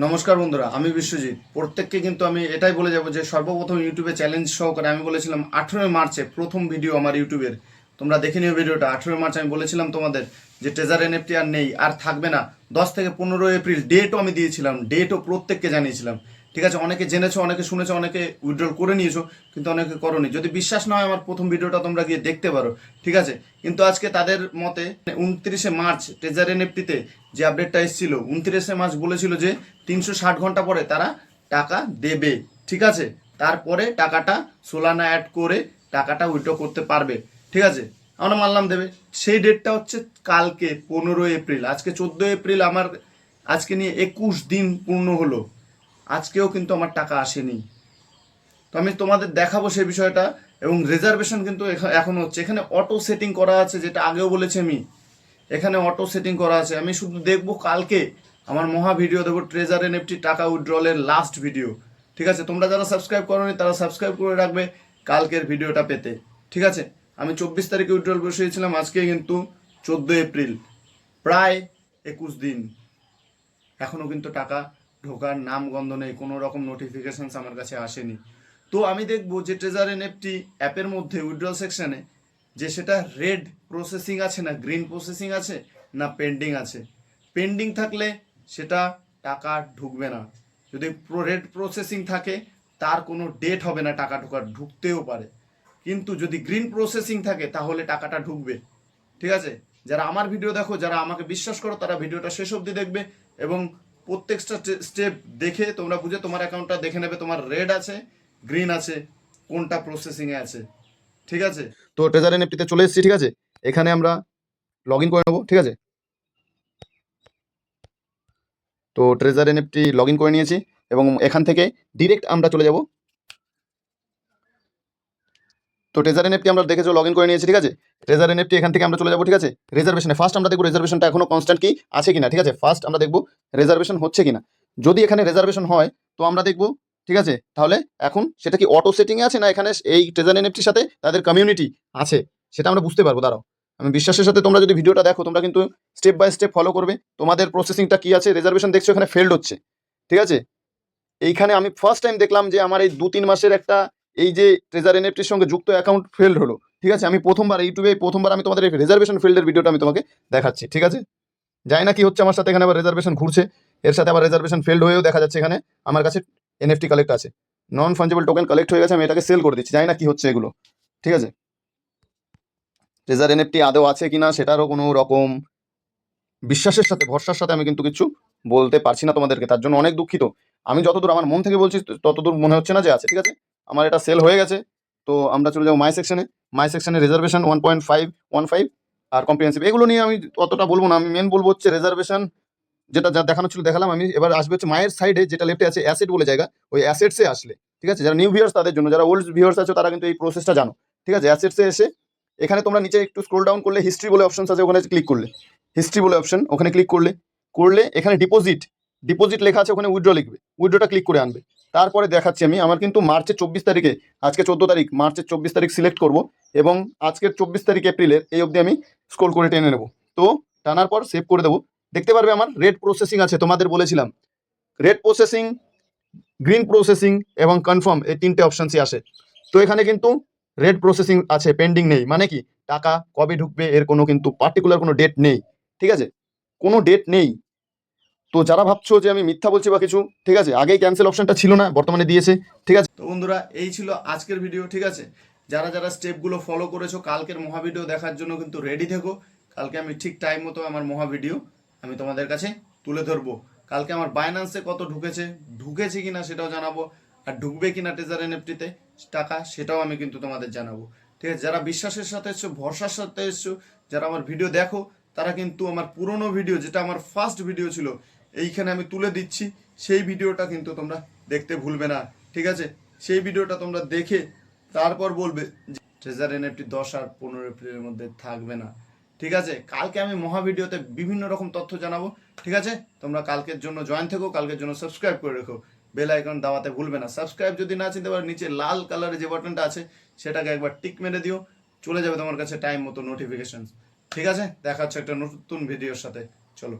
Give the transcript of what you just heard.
নমস্কার বন্ধুরা, আমি বিশ্বজিৎ। প্রত্যেককে কিন্তু আমি এটাই বলে যাব যে সর্বপ্রথম ইউটিউবে চ্যালেঞ্জ সহকারে আমি বলেছিলাম 18 মার্চে প্রথম ভিডিও আমার ইউটিউবের, তোমরা দেখে নিও ভিডিওটা। 18 মার্চ আমি বলেছিলাম তোমাদের যে ট্রেজার এনএফটি আর নেই, আর থাকবে না। 10 থেকে 15 এপ্রিল ডেটও আমি দিয়েছিলাম, ডেটও প্রত্যেককে জানিয়েছিলাম। ঠিক আছে, অনেকে জেনেছো, অনেকে শুনেছো, অনেকে উইথড্রল করে নিয়েছো, কিন্তু অনেকে করোনি। যদি বিশ্বাস না হয় আমার প্রথম ভিডিওটা তোমরা গিয়ে দেখতে পারো, ঠিক আছে। কিন্তু আজকে তাদের মতে 29 মার্চ ট্রেজার এনএফটিতে যে আপডেটটা এসেছিল, 29 মার্চ বলেছিল যে 360 ঘন্টা পরে তারা টাকা দেবে, ঠিক আছে। তারপরে টাকাটা সোলানা অ্যাড করে টাকাটা উইথড্র করতে পারবে, ঠিক আছে। আমরা মানলাম দেবে। সেই ডেটটা হচ্ছে কালকে 15 এপ্রিল, আজকে 14 এপ্রিল। আমার আজকে নিয়ে 21 দিন পূর্ণ হলো, আজকেও কিন্তু আমার টাকা আসেনি। তো আমি তোমাদের দেখাবো সেই বিষয়টা। এবং রিজার্ভেশন কিন্তু এখন হচ্ছে, এখানে অটো সেটিং করা আছে, যেটা আগেও বলেছি আমি। এখানে অটো সেটিং করা আছে, আমি শুধু দেখবো কালকে আমার মহা ভিডিও দেবো ট্রেজার এনএফটি টাকা উইথড্রলের লাস্ট ভিডিও, ঠিক আছে। তোমরা যারা সাবস্ক্রাইব করোনি তারা সাবস্ক্রাইব করে রাখবে কালকের ভিডিওটা পেতে, ঠিক আছে। আমি 24 তারিখে উইথড্রল বসিয়েছিলাম, আজকে কিন্তু 14 এপ্রিল, প্রায় 21 দিন, এখনও কিন্তু টাকা ঢোকার নাম গন্ধ নেই, কোনো রকম নোটিফিকেশনস আমার কাছে আসেনি। তো আমি দেখবো যে ট্রেজার এনএফটি অ্যাপের মধ্যে উইথড্রল সেকশনে যে সেটা রেড প্রসেসিং আছে না গ্রিন প্রসেসিং আছে না পেন্ডিং আছে। পেন্ডিং থাকলে সেটা টাকা ঢুকবে না। যদি রেড প্রসেসিং থাকে তার কোনো ডেট হবে না, টাকা ঢোকার, ঢুকতেও পারে। কিন্তু যদি গ্রিন প্রসেসিং থাকে তাহলে টাকাটা ঢুকবে, ঠিক আছে। যারা আমার ভিডিও দেখো, যারা আমাকে বিশ্বাস করো, তারা ভিডিওটা শেষ অবধি দেখবে এবং প্রত্যেকটা স্টেপ দেখে তোমরা বুঝে তোমার অ্যাকাউন্টটা দেখে নেবে তোমার রেড আছে গ্রিন আছে, কোনটা প্রসেসিংয়ে আছে, ঠিক আছে। তো ট্রেজার এনএফটিতে চলে এসেছি, ঠিক আছে। এখানে আমরা লগ ইন করে নেবো, ঠিক আছে। তো ট্রেজার এনএফটি লগ ইন করে নিয়েছি এবং এখান থেকে ডিরেক্ট আমরা চলে যাব। তো ট্রেজার এনএফটি আমরা দেখেছো লগ ইন করে নিয়েছি, ঠিক আছে। ট্রেজার এনএফটি এখান থেকে আমরা চলে যাবো, ঠিক আছে। রিজার্ভেশনে ফার্স্ট আমরা দেখবো রিজার্ভেশনটা এখনো কনস্ট্যান্ট কি আছে কিনা, ঠিক আছে। ফার্স্ট আমরা দেখবো রিজার্ভেশন হচ্ছে কিনা। যদি এখানে রিজার্ভেশন হয় তো আমরা দেখবো, ঠিক আছে। তাহলে এখন সেটা কি অটো সেটিংয়ে আছে না এখানে এই ট্রেজার এনএফটির সাথে তাদের কমিউনিটি আছে, সেটা আমরা বুঝতে পারবো। দাঁড়াও, আমি বিশ্বাসের সাথে তোমরা যদি ভিডিওটা দেখো, তোমরা কিন্তু স্টেপ বাই স্টেপ ফলো করবে তোমাদের প্রসেসিংটা কি আছে। রিজার্ভেশন দেখছো এখানে ফেল্ড হচ্ছে, ঠিক আছে। এইখানে আমি ফার্স্ট টাইম দেখলাম যে আমার এই 2-3 মাসের একটা এই যে ট্রেজার এনএফটির সঙ্গে যুক্ত অ্যাকাউন্ট ফেল্ড হলো, ঠিক আছে। আমি প্রথমবার ইউটিউবে প্রথমবার আমি তোমাদের রিজার্ভেশন ফিল্ডের ভিডিওটা আমি তোমাকে দেখাচ্ছি, ঠিক আছে। জানি না কি হচ্ছে আমার সাথে, এখানে আবার রিজার্ভেশন ঘুরছে, এর সাথে আবার রিজার্ভেশন ফেল্ড হয়েও দেখা যাচ্ছে এখানে আমার কাছে এনএফটি কালেক্ট আছে, নন ফাঞ্জেবল টোকেন কালেক্ট হয়ে গেছে, আমি এটাকে সেল করে দিচ্ছি। জানি না কি হচ্ছে এগুলো, ঠিক আছে। ট্রেজার এনএফটি আদৌ আছে কিনা সেটারও কোনো রকম বিশ্বাসের সাথে ভরসার সাথে আমি কিন্তু কিছু বলতে পারছি না তোমাদেরকে, তার জন্য অনেক দুঃখিত। আমি যতদূর আমার মন থেকে বলছি ততদূর মনে হচ্ছে না যে আছে, ঠিক আছে। আমার এটা সেল হয়ে গেছে। তো আমরা চলে যাবো মাই সেকশনে। মাই সেকশনে রিজার্ভেশন 1.515 আর কম্প্রিহেন্সিভ, এগুলো নিয়ে আমি অতটা বলবো না। আমি মেন বলবো হচ্ছে রিজার্ভেশন যেটা যা দেখানো ছিল দেখালাম আমি। এবার আসবে হচ্ছে মায়ের সাইডে যেটা লেফটে আছে অ্যাসেট বলে জায়গা, ওই অ্যাসেটসে আসলে, ঠিক আছে। যারা নিউ ভিউয়ার্স তাদের জন্য, যারা ওল্ড ভিউয়ার্স আছে তারা কিন্তু এই প্রসেসটা জানো, ঠিক আছে। অ্যাসেটসে এসে এখানে তোমরা নিচে একটু স্ক্রল ডাউন করলে হিস্ট্রি বলে অপশন আছে, ওখানে ক্লিক করলে হিস্ট্রি বলে অপশন, ওখানে ক্লিক করলে করলে এখানে ডিপোজিট ডিপোজিট লেখা আছে, ওখানে উইথড্র লিখবে, উইথড্রটা ক্লিক করে আনবে। তারপরে দেখাচ্ছি আমি আমার কিন্তু মার্চের 24 তারিখে, আজকে 14 তারিখ, মার্চের 24 তারিখ সিলেক্ট করব এবং আজকের 24 তারিখ এপ্রিলের এই অবধি আমি স্ক্রল করে টেনে নেব। তো টানার পর সেভ করে দেবো। দেখতে পারবে আমার রেড প্রসেসিং আছে, তোমাদের বলেছিলাম রেড প্রসেসিং, গ্রিন প্রসেসিং এবং কনফার্ম, এই তিনটে অপশানসই আসে। তো এখানে কিন্তু রেড প্রসেসিং আছে, পেন্ডিং নেই। মানে কি টাকা কবে ঢুকবে এর কোনো কিন্তু পার্টিকুলার কোনো ডেট নেই, ঠিক আছে। কোনো ডেট নেই। তো যারা ভাবছো যে আমি মিথ্যা বলছি বা কিছু, ঠিক আছে, আগেই ক্যান্সেল অপশনটা ছিল না, বর্তমানে দিয়েছে, ঠিক আছে। তো বন্ধুরা এই ছিল আজকের ভিডিও, ঠিক আছে। যারা যারা স্টেপগুলো ফলো করেছো কালকের মহা ভিডিও দেখার জন্য কিন্তু রেডি থেকো। কালকে আমি ঠিক টাইম মতো আমার মহা ভিডিও আমি তোমাদের কাছে তুলে ধরবো। কালকে আমার বাইন্যান্সে কত ঢুকেছে কিনা সেটাও জানাবো, আর ঢুকবে কিনা ট্রেজার এনএফটিতে টাকা সেটাও আমি কিন্তু তোমাদের জানাবো, ঠিক আছে। যারা বিশ্বাসের সাথে এসছো, ভরসার সাথে এসছো, যারা আমার ভিডিও দেখো, তারা কিন্তু আমার পুরনো ভিডিও, যেটা আমার ফার্স্ট ভিডিও ছিল, এইখানে আমি তুলে দিচ্ছি, সেই ভিডিওটা কিন্তু তোমরা দেখতে ভুলবে না, ঠিক আছে। সেই ভিডিওটা তোমরা দেখে তারপর বলবে যে ট্রেজার এনএফটি 10 আর 15 এপ্রিলের মধ্যে থাকবে না, ঠিক আছে। কালকে আমি মহা ভিডিওতে বিভিন্ন রকম তথ্য জানাবো, ঠিক আছে। তোমরা কালকের জন্য জয়েন থেকো, কালকের জন্য সাবস্ক্রাইব করে রেখো, বেল আইকন দাবাতে ভুলবে না। সাবস্ক্রাইব যদি না চিনতে পারো, নিচে লাল কালারের যে বাটনটা আছে সেটাকে একবার টিক মেরে দিও, চলে যাবে তোমার কাছে টাইম মতো নোটিফিকেশন, ঠিক আছে। দেখা হচ্ছে একটা নতুন ভিডিওর সাথে, চলো।